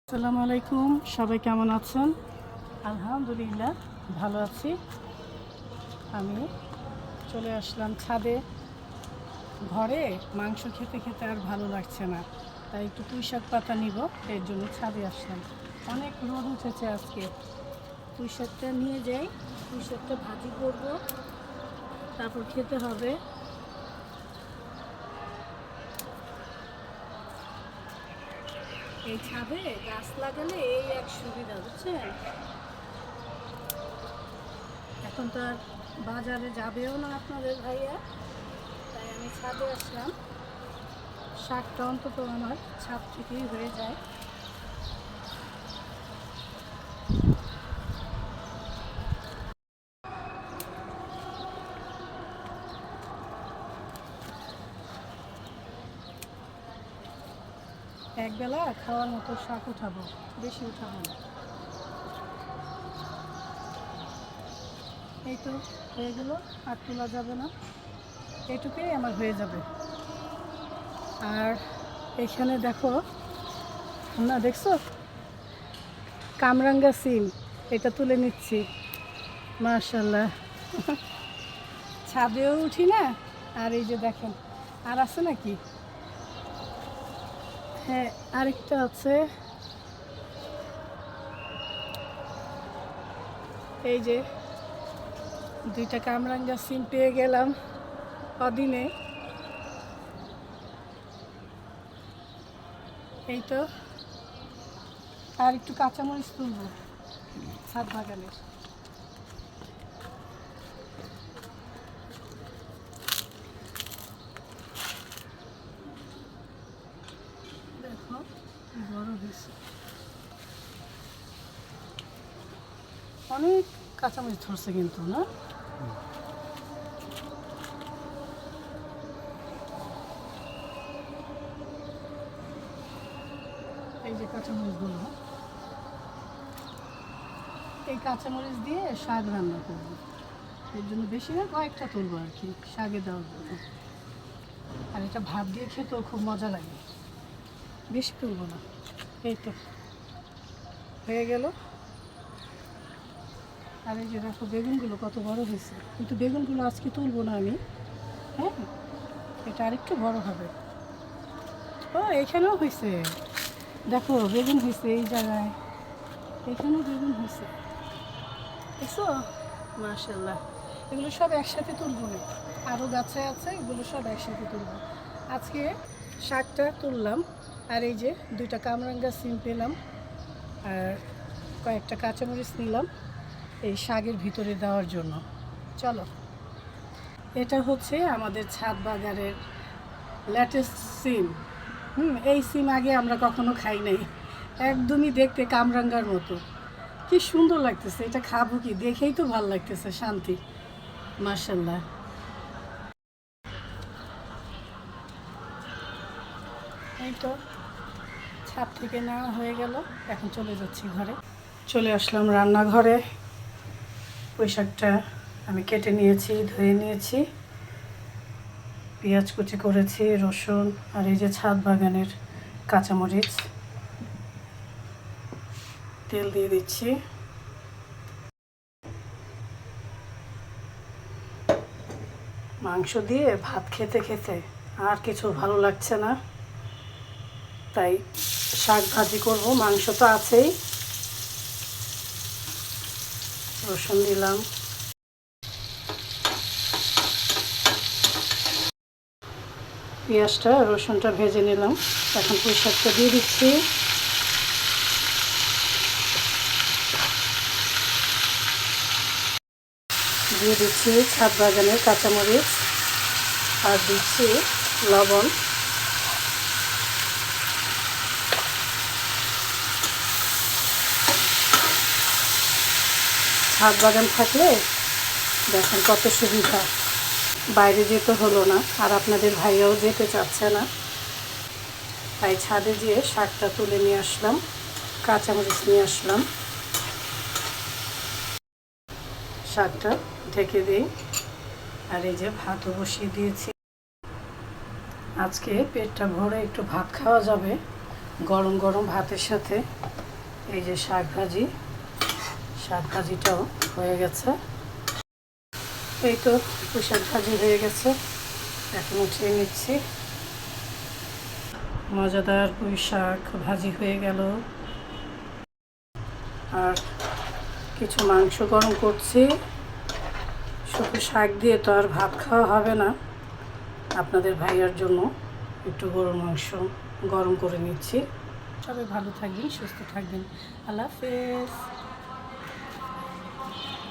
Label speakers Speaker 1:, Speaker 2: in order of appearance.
Speaker 1: আসসালামু আলাইকুম, সবাই কেমন আছেন? আলহামদুলিল্লাহ ভালো আছি। আমি চলে আসলাম ছাদে। ঘরে মাংস খেতে খেতে আর ভালো লাগছে না, তাই একটু পুঁইশাক পাতা নিব, এর জন্য ছাদে আসলাম। অনেক রোদ উঠেছে আজকে। পুঁইশাকটা নিয়ে যাই, পুঁইশাকটা ভাজি করব, তারপর খেতে হবে। এই ছাদে গাছ লাগালে এই এক সুবিধা, বুঝছেন? এখন তো আর বাজারে যাবেও না আপনাদের ভাইয়া, তাই আমি ছাদে আসলাম। শাকটা অন্তত আমার ছাদ থেকেই হয়ে যায়। একবেলা খাওয়ার মতো শাক উঠাবো, বেশি উঠাবো না। এই তো হয়ে গেল, আর তোলা যাবে না, এইটুকুই আমার হয়ে যাবে। আর এখানে দেখো না, দেখছো কামরাঙ্গা সিম, এটা তুলে নিচ্ছি। মাশাল্লাহ, ছাদেও উঠি না। আর এই যে দেখেন, আর আছে নাকি? হ্যাঁ, আরেকটা আছে। এই যে দুইটা কামরাঙ্গা সিম পেয়ে গেলাম অদিনে। এই তো, আর একটু কাঁচামরিচ তুলবো ছাদ বাগানের। দেখো বড় হয়েছে, অনেক কাঁচামরিচ ধরছে কিন্তু, না? এই যে কাঁচামরিচগুলো, এই কাঁচামরিচ দিয়ে শাক রান্না করবো, এর জন্য বেশি না, কয়েকটা তুলবো আর কি, শাকে দেওয়ার জন্য। আর এটা ভাত দিয়ে খেতেও খুব মজা লাগে, বেশি তুলবো না। এই তো হয়ে গেল। আর এই যে দেখো বেগুনগুলো কত বড় হয়েছে, কিন্তু বেগুনগুলো আজকে তুলবো না আমি। হ্যাঁ, এটা আরেকটু বড় হবে। ও, এখানেও হয়েছে, দেখো বেগুন হয়েছে এই জায়গায়, এখানেও বেগুন হয়েছে, দেখছো? মাশাল্লাহ, এগুলো সব একসাথে তুলবো না, আরও গাছে আছে, এগুলো সব একসাথে তুলবো। আজকে শাকটা তুললাম, আর এই যে দুইটা কামরাঙ্গা সিম পেলাম, আর কয়েকটা কাঁচামরিচ নিলাম এই শাকের ভিতরে দেওয়ার জন্য। চলো, এটা হচ্ছে আমাদের ছাদ বাগানের লেটেস্ট সিম। এই সিম আগে আমরা কখনো খাই নাই, একদমই দেখতে কামরাঙ্গার মতো। কি সুন্দর লাগতেছে, এটা খাবো কি, দেখেই তো ভালো লাগতেছে, শান্তি। মাশাল্লাহ। এই তো ছাদ থেকে নেওয়া হয়ে গেল, এখন চলে যাচ্ছি ঘরে। চলে আসলাম রান্নাঘরে। পুঁইশাকটা আমি কেটে নিয়েছি, ধুয়ে নিয়েছি, পেঁয়াজ কুচি করেছি, রসুন, আর এই যে ছাদ বাগানের কাঁচামরিচ। তেল দিয়ে দিচ্ছি। মাংস দিয়ে ভাত খেতে খেতে আর কিছু ভালো লাগছে না, তাই শাক ভাজি করব। মাংস তো আছেই, রসুন দিলাম, পেঁয়াজটা রসুনটা ভেজে নিলাম, এখন পুঁইশাকটা দিয়ে দিচ্ছি। দিয়ে দিচ্ছি ছাদ বাগানের কাঁচামরিচ, আর দিচ্ছি লবণ। ছাদ বাগান থাকলে দেখেন কত সুবিধা, বাইরে যেতে হলো না, আর আপনাদের ভাইয়াও যেতে চাচ্ছে না, তাই ছাদে যেয়ে শাকটা তুলে নিয়ে আসলাম, কাঁচামরিচ নিয়ে আসলাম। শাকটা ঢেকে দিই, আর এই যে ভাতও বসিয়ে দিয়েছি। আজকে পেটটা ভরে একটু ভাত খাওয়া যাবে, গরম গরম ভাতের সাথে এই যে শাক ভাজিটাও হয়ে গেছে। এই তো পুঁই শাক ভাজি হয়ে গেছে, এখন উঠিয়ে নিচ্ছি। মজাদার পুঁই শাক ভাজি হয়ে গেল। আর কিছু মাংস গরম করছি, শুধু শাক দিয়ে তো আর ভাত খাওয়া হবে না। আপনাদের ভাইয়ার জন্য একটু গরুর মাংস গরম করে নিচ্ছি। সবাই ভালো থাকবেন, সুস্থ থাকবেন। আল্লাহ হাফেজ।